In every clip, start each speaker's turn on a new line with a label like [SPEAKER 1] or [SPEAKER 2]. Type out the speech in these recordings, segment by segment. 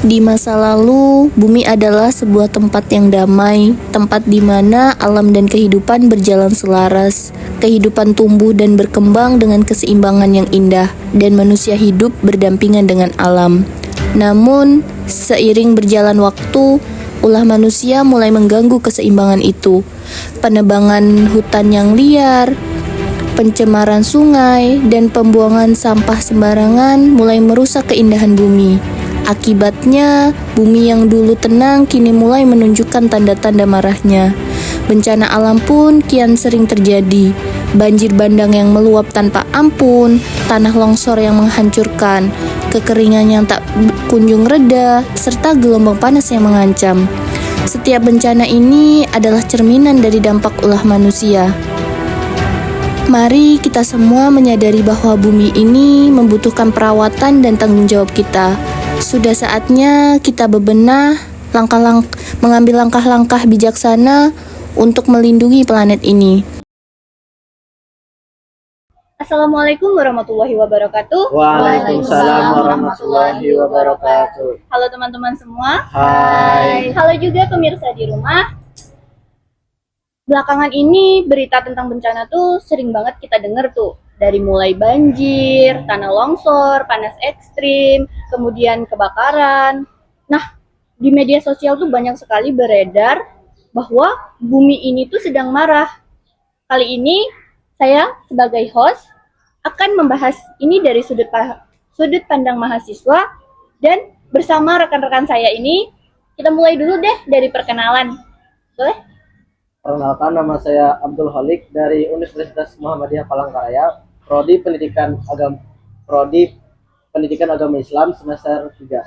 [SPEAKER 1] Di masa lalu, bumi adalah sebuah tempat yang damai, tempat di mana alam dan kehidupan berjalan selaras. Kehidupan tumbuh dan berkembang dengan keseimbangan yang indah, dan manusia hidup berdampingan dengan alam. Namun, seiring berjalan waktu, ulah manusia mulai mengganggu keseimbangan itu. Penebangan hutan yang liar, pencemaran sungai, dan pembuangan sampah sembarangan mulai merusak keindahan bumi. Akibatnya, bumi yang dulu tenang kini mulai menunjukkan tanda-tanda marahnya. Bencana alam pun kian sering terjadi. Banjir bandang yang meluap tanpa ampun, tanah longsor yang menghancurkan, kekeringan yang tak kunjung reda, serta gelombang panas yang mengancam. Setiap bencana ini adalah cerminan dari dampak ulah manusia. Mari kita semua menyadari bahwa bumi ini membutuhkan perawatan dan tanggung jawab kita. Sudah saatnya kita bebenah, mengambil langkah-langkah bijaksana untuk melindungi planet ini.
[SPEAKER 2] Assalamualaikum warahmatullahi wabarakatuh.
[SPEAKER 3] Waalaikumsalam warahmatullahi wabarakatuh.
[SPEAKER 2] Halo teman-teman semua.
[SPEAKER 3] Hai.
[SPEAKER 2] Halo juga pemirsa di rumah. Belakangan ini berita tentang bencana tuh sering banget kita dengar tuh. Dari mulai banjir, tanah longsor, panas ekstrim, kemudian kebakaran. Nah, di media sosial tuh banyak sekali beredar bahwa bumi ini tuh sedang marah. Kali ini saya sebagai host akan membahas ini dari sudut pandang mahasiswa, dan bersama rekan-rekan saya ini kita mulai dulu deh dari perkenalan. Boleh?
[SPEAKER 3] Perkenalkan, nama saya Abdul Holik dari Universitas Muhammadiyah Palangkaraya, Prodi Pendidikan Agama Islam semester 3.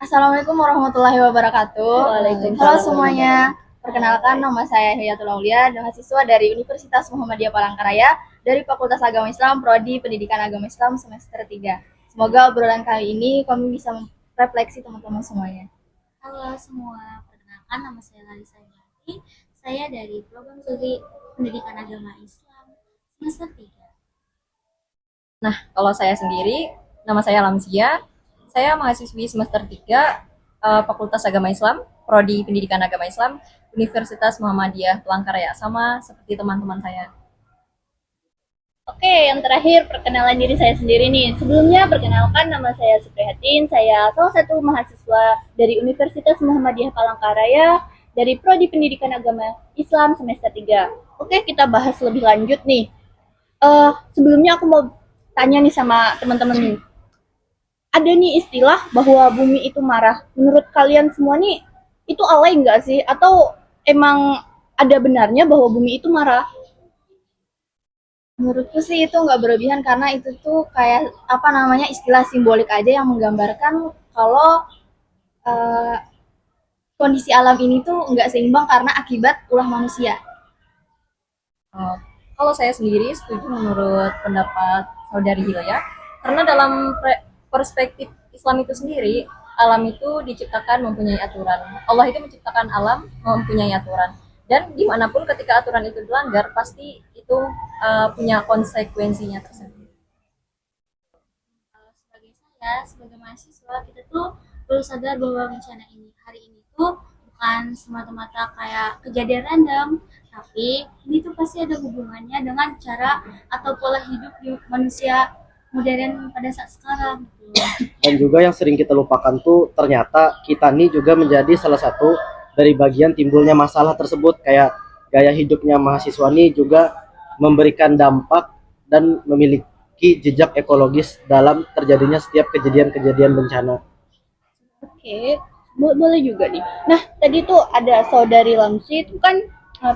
[SPEAKER 4] Assalamualaikum warahmatullahi wabarakatuh.
[SPEAKER 2] Waalaikumsalam.
[SPEAKER 4] Halo semuanya. Perkenalkan, nama saya Hiyatul Aulia, mahasiswa dari Universitas Muhammadiyah Palangkaraya dari Fakultas Agama Islam, Prodi Pendidikan Agama Islam semester 3. Semoga obrolan kali ini kami bisa merefleksi teman-teman semuanya.
[SPEAKER 5] Halo semua, perkenalkan nama saya Larissa Yati. Saya dari Program Studi Pendidikan Agama Islam semester 3.
[SPEAKER 6] Nah, kalau saya sendiri, nama saya Lamsia. Saya mahasiswi semester 3 Fakultas Agama Islam, Prodi Pendidikan Agama Islam, Universitas Muhammadiyah Palangkaraya, sama seperti teman-teman saya.
[SPEAKER 2] Oke, yang terakhir perkenalan diri saya sendiri nih. Sebelumnya perkenalkan, nama saya Suprihatin. Saya salah satu mahasiswa dari Universitas Muhammadiyah Palangkaraya dari Prodi Pendidikan Agama Islam semester 3. Oke, kita bahas lebih lanjut nih. Sebelumnya aku mau tanya nih sama teman-teman nih. Ada nih istilah bahwa bumi itu marah. Menurut kalian semua nih, itu alay nggak sih? Atau emang ada benarnya bahwa bumi itu marah?
[SPEAKER 4] Menurutku sih itu nggak berlebihan, karena itu tuh kayak istilah simbolik aja yang menggambarkan kalau kondisi alam ini tuh nggak seimbang karena akibat ulah manusia.
[SPEAKER 6] Kalau saya sendiri setuju menurut pendapat Saudari Hilya, karena dalam perspektif Islam itu sendiri, alam itu diciptakan mempunyai aturan. Allah itu menciptakan alam mempunyai aturan. Dan dimanapun ketika aturan itu dilanggar, pasti itu punya konsekuensinya tersendiri.
[SPEAKER 5] Sebagai mahasiswa, kita tuh perlu sadar bahwa bencana ini hari ini tuh bukan semata-mata kayak kejadian random, tapi ini tuh pasti ada hubungannya dengan cara atau pola hidup di manusia modern pada saat sekarang.
[SPEAKER 3] Dan juga yang sering kita lupakan tuh ternyata kita nih juga menjadi salah satu dari bagian timbulnya masalah tersebut. Kayak gaya hidupnya mahasiswa nih juga memberikan dampak dan memiliki jejak ekologis dalam terjadinya setiap kejadian-kejadian bencana.
[SPEAKER 2] Oke, boleh juga nih. Nah, tadi tuh ada saudari Lamsi, itu kan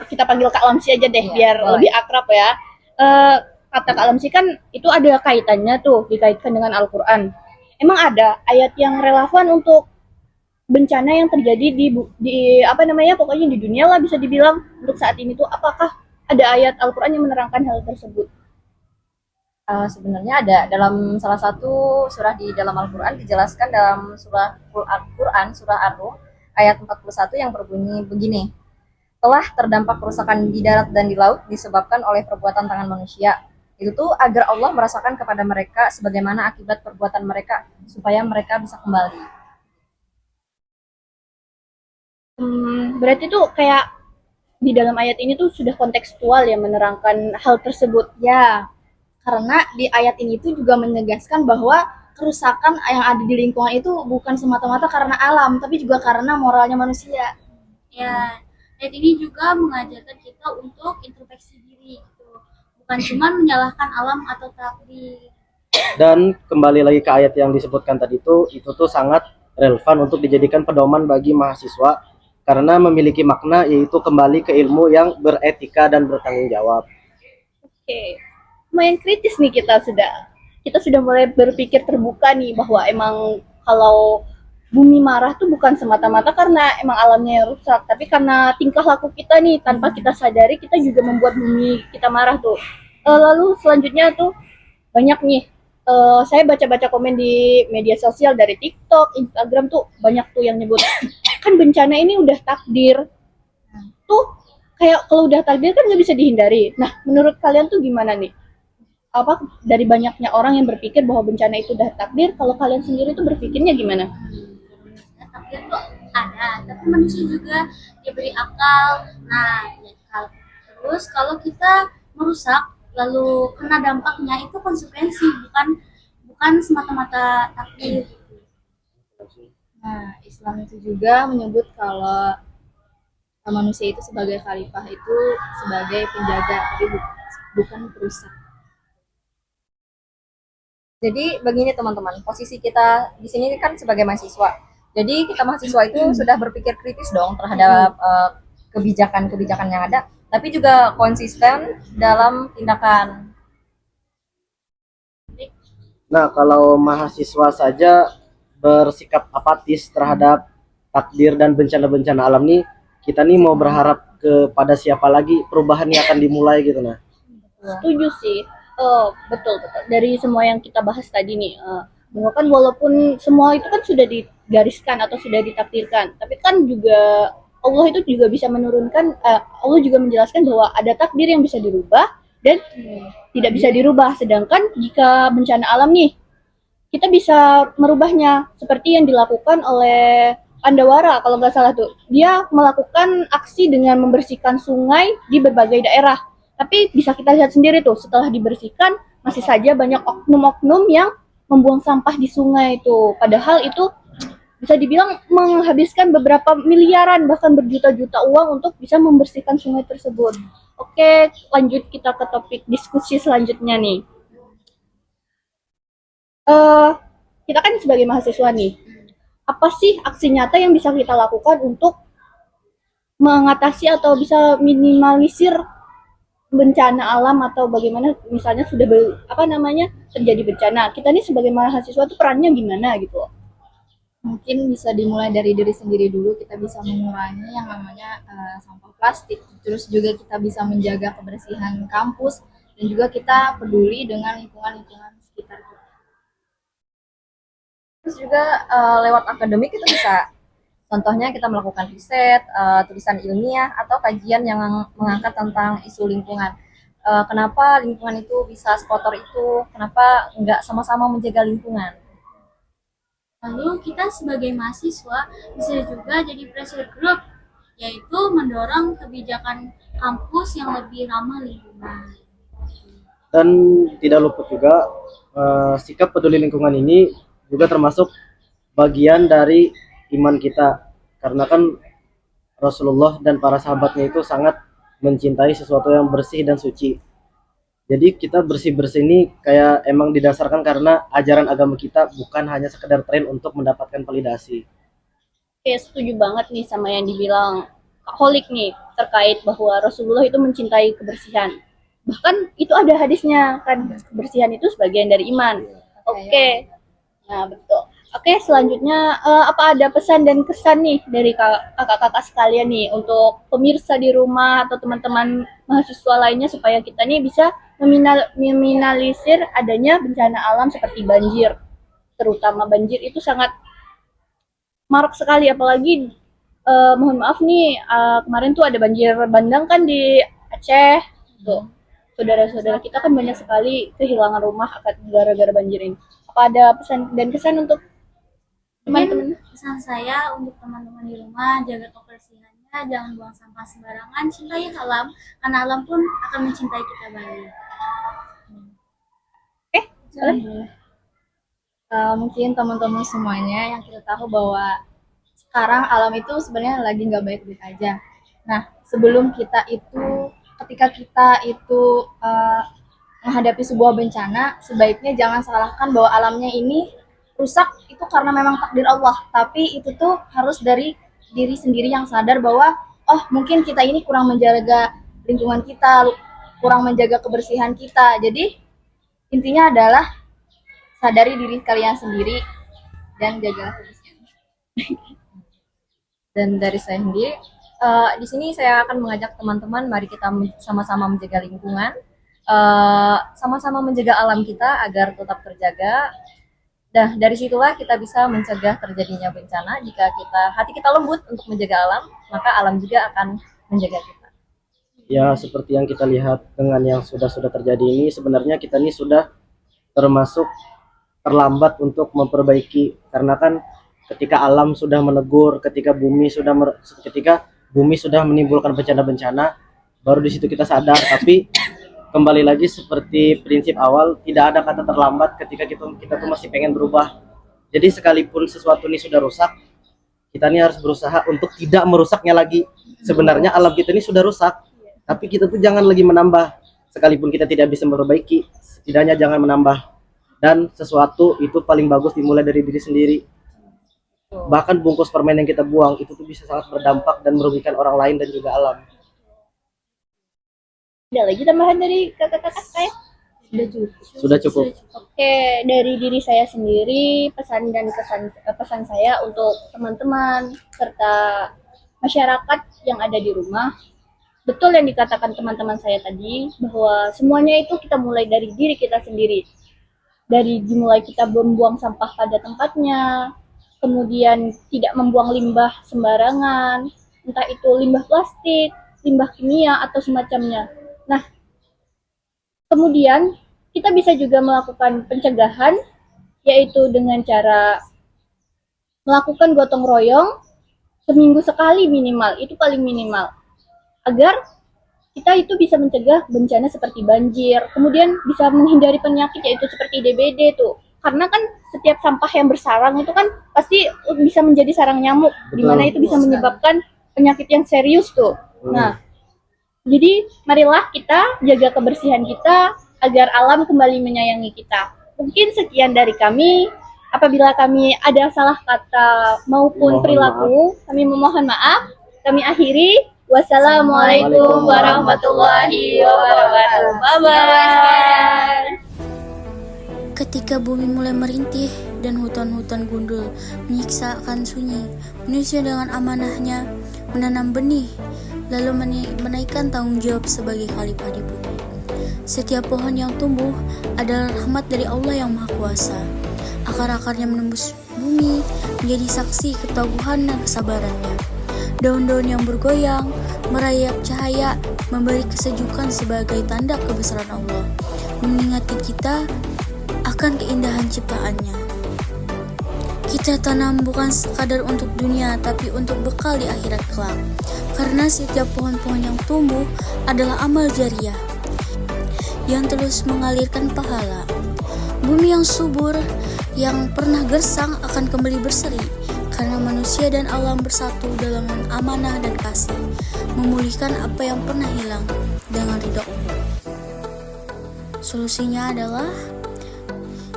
[SPEAKER 2] kita panggil Kak Lamsi aja deh, biar
[SPEAKER 6] boleh.
[SPEAKER 2] lebih akrab ya. Kata Kak Lamsi kan itu ada kaitannya tuh, dikaitkan dengan Al-Quran. Emang ada ayat yang relevan untuk bencana yang terjadi pokoknya di dunia lah bisa dibilang untuk saat ini tuh, apakah ada ayat Al-Quran yang menerangkan hal tersebut?
[SPEAKER 6] Sebenarnya ada dalam salah satu surah di dalam Al-Quran, dijelaskan dalam surah Al-Quran, surah Ar-Rum, ayat 41 yang berbunyi begini. Telah terdampak kerusakan di darat dan di laut disebabkan oleh perbuatan tangan manusia. Itu tuh agar Allah merasakan kepada mereka sebagaimana akibat perbuatan mereka. supaya mereka bisa kembali.
[SPEAKER 2] Berarti tuh kayak di dalam ayat ini tuh sudah kontekstual ya menerangkan hal tersebut.
[SPEAKER 4] Ya, karena di ayat ini tuh juga menegaskan bahwa kerusakan yang ada di lingkungan itu bukan semata-mata karena alam, tapi juga karena moralnya manusia.
[SPEAKER 5] Ya, ayat ini juga mengajarkan kita untuk introspeksi diri gitu. Bukan cuma menyalahkan alam atau takdir.
[SPEAKER 3] Dan kembali lagi ke ayat yang disebutkan tadi itu tuh sangat relevan untuk dijadikan pedoman bagi mahasiswa karena memiliki makna yaitu kembali ke ilmu yang beretika dan bertanggung jawab.
[SPEAKER 2] Oke, lumayan kritis nih kita sudah mulai berpikir terbuka nih bahwa emang kalau bumi marah tuh bukan semata-mata karena emang alamnya yang rusak, tapi karena tingkah laku kita nih tanpa kita sadari kita juga membuat bumi kita marah tuh. Lalu selanjutnya tuh banyak nih. Saya baca-baca komen di media sosial dari TikTok, Instagram tuh banyak tuh yang nyebut kan bencana ini udah takdir. Tuh kayak kalau udah takdir kan nggak bisa dihindari. Nah, menurut kalian tuh gimana nih? Apa dari banyaknya orang yang berpikir bahwa bencana itu udah takdir, kalau kalian sendiri tuh berpikirnya gimana?
[SPEAKER 5] Takdir tuh ada, tapi manusia juga diberi akal. Nah, ya, terus kalau kita merusak lalu kena dampaknya itu konsekuensi, bukan semata-mata takdir.
[SPEAKER 4] Nah, Islam itu juga menyebut kalau manusia itu sebagai khalifah itu sebagai penjaga, tapi bukan perusak.
[SPEAKER 6] Jadi begini teman-teman, posisi kita di sini kan sebagai mahasiswa. Jadi kita mahasiswa itu sudah berpikir kritis dong terhadap kebijakan-kebijakan yang ada, tapi juga konsisten dalam tindakan.
[SPEAKER 3] Nah, kalau mahasiswa saja bersikap apatis terhadap takdir dan bencana-bencana alam nih, kita nih mau berharap kepada siapa lagi perubahan yang akan dimulai gitu nah.
[SPEAKER 2] Setuju sih. Betul betul. Dari semua yang kita bahas tadi nih, bahwa kan walaupun semua itu kan sudah digariskan atau sudah ditakdirkan, tapi kan juga Allah itu juga bisa menurunkan, Allah juga menjelaskan bahwa ada takdir yang bisa dirubah dan tidak bisa dirubah. Sedangkan jika bencana alam nih, kita bisa merubahnya seperti yang dilakukan oleh Pandawara kalau nggak salah tuh. Dia melakukan aksi dengan membersihkan sungai di berbagai daerah. Tapi bisa kita lihat sendiri tuh setelah dibersihkan masih saja banyak oknum-oknum yang membuang sampah di sungai itu. Padahal itu bisa dibilang menghabiskan beberapa miliaran bahkan berjuta-juta uang untuk bisa membersihkan sungai tersebut. Oke, lanjut kita ke topik diskusi selanjutnya nih. Kita kan sebagai mahasiswa nih, apa sih aksi nyata yang bisa kita lakukan untuk mengatasi atau bisa minimalisir bencana alam atau bagaimana misalnya sudah terjadi bencana, kita nih sebagai mahasiswa tuh perannya gimana gitu loh.
[SPEAKER 4] Mungkin bisa dimulai dari diri sendiri dulu, kita bisa mengurangi yang namanya sampah plastik, terus juga kita bisa menjaga kebersihan kampus dan juga kita peduli dengan lingkungan sekitar kita.
[SPEAKER 6] Terus juga lewat akademik itu bisa, contohnya kita melakukan riset, tulisan ilmiah atau kajian yang mengangkat tentang isu lingkungan. Kenapa lingkungan itu bisa sekotor itu? Kenapa nggak sama-sama menjaga lingkungan?
[SPEAKER 5] Lalu kita sebagai mahasiswa bisa juga jadi pressure group, yaitu mendorong kebijakan kampus yang lebih ramah lingkungan.
[SPEAKER 3] Dan tidak luput juga sikap peduli lingkungan ini juga termasuk bagian dari iman kita, karena kan Rasulullah dan para sahabatnya itu sangat mencintai sesuatu yang bersih dan suci. Jadi kita bersih-bersih ini kayak emang didasarkan karena ajaran agama kita, bukan hanya sekedar tren untuk mendapatkan validasi.
[SPEAKER 2] Oke, setuju banget nih sama yang dibilang Kak Holik nih terkait bahwa Rasulullah itu mencintai kebersihan. Bahkan itu ada hadisnya kan, kebersihan itu sebagian dari iman. Oke. Nah, betul. Oke, selanjutnya apa ada pesan dan kesan nih dari kakak-kakak sekalian nih untuk pemirsa di rumah atau teman-teman mahasiswa lainnya supaya kita nih bisa meminimalisir adanya bencana alam seperti banjir. Terutama banjir itu sangat marak sekali, apalagi mohon maaf nih, kemarin tuh ada banjir bandang kan di Aceh. Tuh, saudara-saudara kita kan banyak sekali kehilangan rumah gara-gara banjir ini. Apa ada pesan dan kesan untuk teman-teman?
[SPEAKER 5] Mungkin pesan saya untuk teman-teman di rumah, jaga kebersihannya, jangan buang sampah sembarangan, cintai alam, karena alam pun akan mencintai kita balik.
[SPEAKER 2] Boleh?
[SPEAKER 4] Mungkin teman-teman semuanya yang kita tahu bahwa sekarang alam itu sebenarnya lagi nggak baik-baik aja. Nah, sebelum ketika kita itu menghadapi sebuah bencana, sebaiknya jangan salahkan bahwa alamnya ini rusak itu karena memang takdir Allah. Tapi itu tuh harus dari diri sendiri yang sadar bahwa, oh mungkin kita ini kurang menjaga lingkungan kita, kurang menjaga kebersihan kita. Jadi intinya adalah sadari diri kalian sendiri dan jagalah kebersihan.
[SPEAKER 6] Dan dari saya sendiri, di sini saya akan mengajak teman-teman, mari kita sama-sama menjaga lingkungan, sama-sama menjaga alam kita agar tetap terjaga. Nah, dari situlah kita bisa mencegah terjadinya bencana. Jika hati kita lembut untuk menjaga alam, maka alam juga akan menjaga kita.
[SPEAKER 3] Ya, seperti yang kita lihat dengan yang sudah terjadi ini, sebenarnya kita ini sudah termasuk terlambat untuk memperbaiki, karena kan ketika alam sudah menegur, ketika bumi sudah menimbulkan bencana-bencana, baru di situ kita sadar. Tapi kembali lagi seperti prinsip awal, tidak ada kata terlambat ketika kita tuh masih pengen berubah. Jadi sekalipun sesuatu ini sudah rusak, kita ini harus berusaha untuk tidak merusaknya lagi. Sebenarnya alam kita ini sudah rusak, tapi kita tuh jangan lagi menambah. Sekalipun kita tidak bisa memperbaiki, setidaknya jangan menambah. Dan sesuatu itu paling bagus dimulai dari diri sendiri. Bahkan bungkus permen yang kita buang itu tuh bisa sangat berdampak dan merugikan orang lain dan juga alam.
[SPEAKER 2] Ada lagi tambahan dari kakak-kakak saya?
[SPEAKER 3] Sudah cukup.
[SPEAKER 2] Oke, dari diri saya sendiri, pesan saya untuk teman-teman serta masyarakat yang ada di rumah. Betul yang dikatakan teman-teman saya tadi, bahwa semuanya itu kita mulai dari diri kita sendiri. Dimulai kita membuang sampah pada tempatnya, kemudian tidak membuang limbah sembarangan, entah itu limbah plastik, limbah kimia, atau semacamnya. Nah, kemudian kita bisa juga melakukan pencegahan, yaitu dengan cara melakukan gotong royong seminggu sekali minimal, itu paling minimal, agar kita itu bisa mencegah bencana seperti banjir, kemudian bisa menghindari penyakit yaitu seperti DBD tuh. Karena kan setiap sampah yang bersarang itu kan pasti bisa menjadi sarang nyamuk, di mana itu bisa menyebabkan penyakit yang serius tuh. Nah, jadi marilah kita jaga kebersihan kita agar alam kembali menyayangi kita. Mungkin sekian dari kami. Apabila kami ada salah kata maupun perilaku, kami memohon maaf. Kami akhiri. Wassalamualaikum warahmatullahi wabarakatuh. Bye-bye.
[SPEAKER 1] Ketika bumi mulai merintih dan hutan-hutan gundul menyiksakan sunyi, manusia dengan amanahnya menanam benih, lalu menaikkan tanggung jawab sebagai khalifah di bumi. Setiap pohon yang tumbuh adalah rahmat dari Allah yang Maha Kuasa. Akar-akarnya menembus bumi menjadi saksi ketaguhan dan kesabarannya. Daun-daun yang bergoyang, merayap cahaya, memberi kesejukan sebagai tanda kebesaran Allah, mengingatkan kita akan keindahan ciptaannya. Kita tanam bukan sekadar untuk dunia, tapi untuk bekal di akhirat kelak. Karena setiap pohon-pohon yang tumbuh adalah amal jariah yang terus mengalirkan pahala. Bumi yang subur, yang pernah gersang akan kembali berseri, karena manusia dan alam bersatu dalam amanah dan kasih, memulihkan apa yang pernah hilang dengan ridho Allah. Solusinya adalah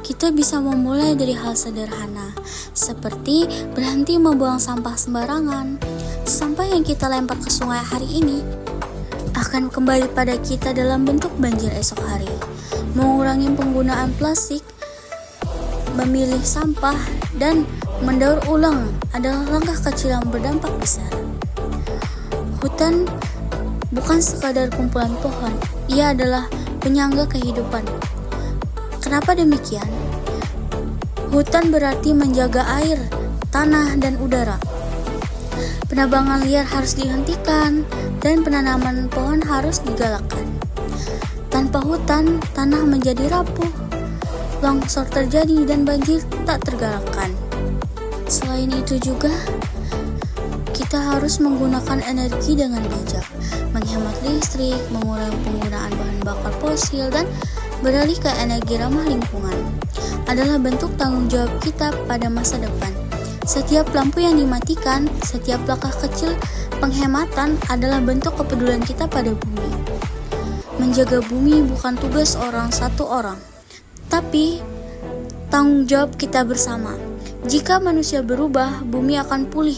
[SPEAKER 1] kita bisa memulai dari hal sederhana, seperti berhenti membuang sampah sembarangan. Sampah yang kita lempar ke sungai hari ini akan kembali pada kita dalam bentuk banjir esok hari. Mengurangi penggunaan plastik, memilih sampah, dan mendaur ulang adalah langkah kecil yang berdampak besar. Hutan bukan sekadar kumpulan pohon, ia adalah penyangga kehidupan. Kenapa demikian? Hutan berarti menjaga air, tanah, dan udara. Penebangan liar harus dihentikan, dan penanaman pohon harus digalakkan. Tanpa hutan, tanah menjadi rapuh,
[SPEAKER 7] longsor terjadi dan banjir tak tergalakkan. Selain itu juga, kita harus menggunakan energi dengan bijak, menghemat listrik, mengurangi penggunaan bahan bakar fosil, dan beralih ke energi ramah lingkungan adalah bentuk tanggung jawab kita pada masa depan. Setiap lampu yang dimatikan, setiap langkah kecil penghematan adalah bentuk kepedulian kita pada bumi. Menjaga bumi bukan tugas satu orang, tapi tanggung jawab kita bersama. Jika manusia berubah, bumi akan pulih.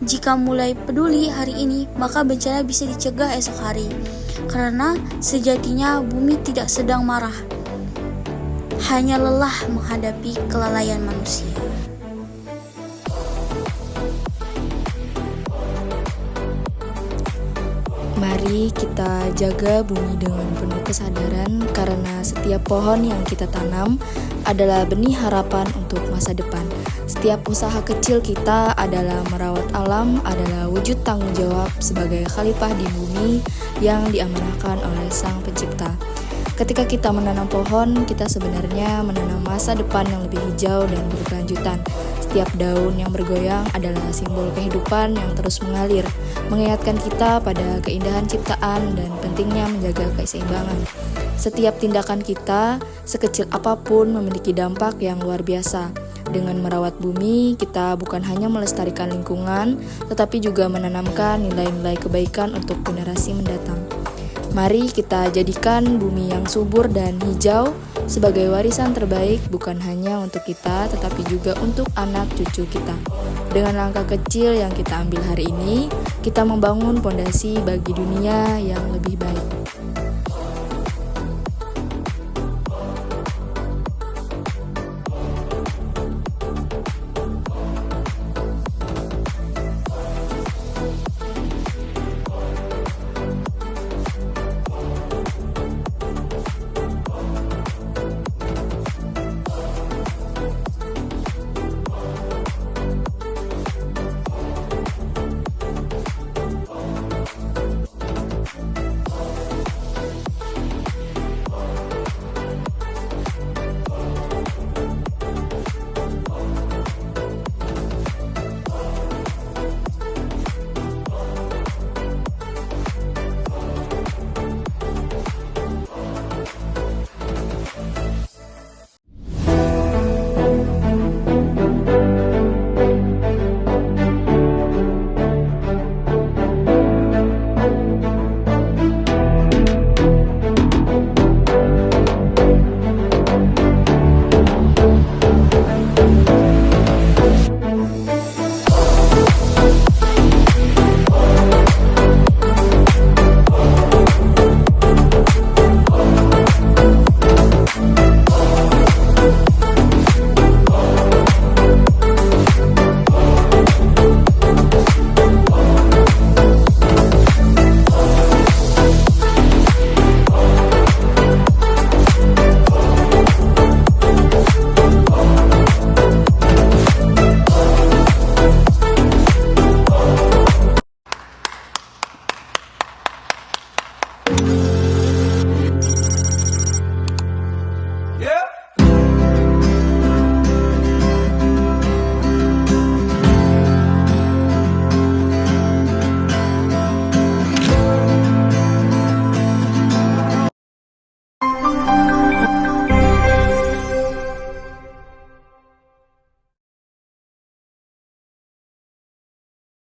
[SPEAKER 7] Jika mulai peduli hari ini, maka bencana bisa dicegah esok hari. Karena sejatinya bumi tidak sedang marah, hanya lelah menghadapi kelalaian manusia.
[SPEAKER 1] Mari kita jaga bumi dengan penuh kesadaran, karena setiap pohon yang kita tanam adalah benih harapan untuk masa depan. Setiap usaha kecil kita adalah merawat alam, adalah wujud tanggung jawab sebagai khalifah di bumi yang diamanahkan oleh Sang Pencipta. Ketika kita menanam pohon, kita sebenarnya menanam masa depan yang lebih hijau dan berkelanjutan. Setiap daun yang bergoyang adalah simbol kehidupan yang terus mengalir, mengingatkan kita pada keindahan ciptaan dan pentingnya menjaga keseimbangan. Setiap tindakan kita, sekecil apapun, memiliki dampak yang luar biasa. Dengan merawat bumi, kita bukan hanya melestarikan lingkungan, tetapi juga menanamkan nilai-nilai kebaikan untuk generasi mendatang. Mari kita jadikan bumi yang subur dan hijau sebagai warisan terbaik, bukan hanya untuk kita, tetapi juga untuk anak cucu kita. Dengan langkah kecil yang kita ambil hari ini, kita membangun fondasi bagi dunia yang lebih baik.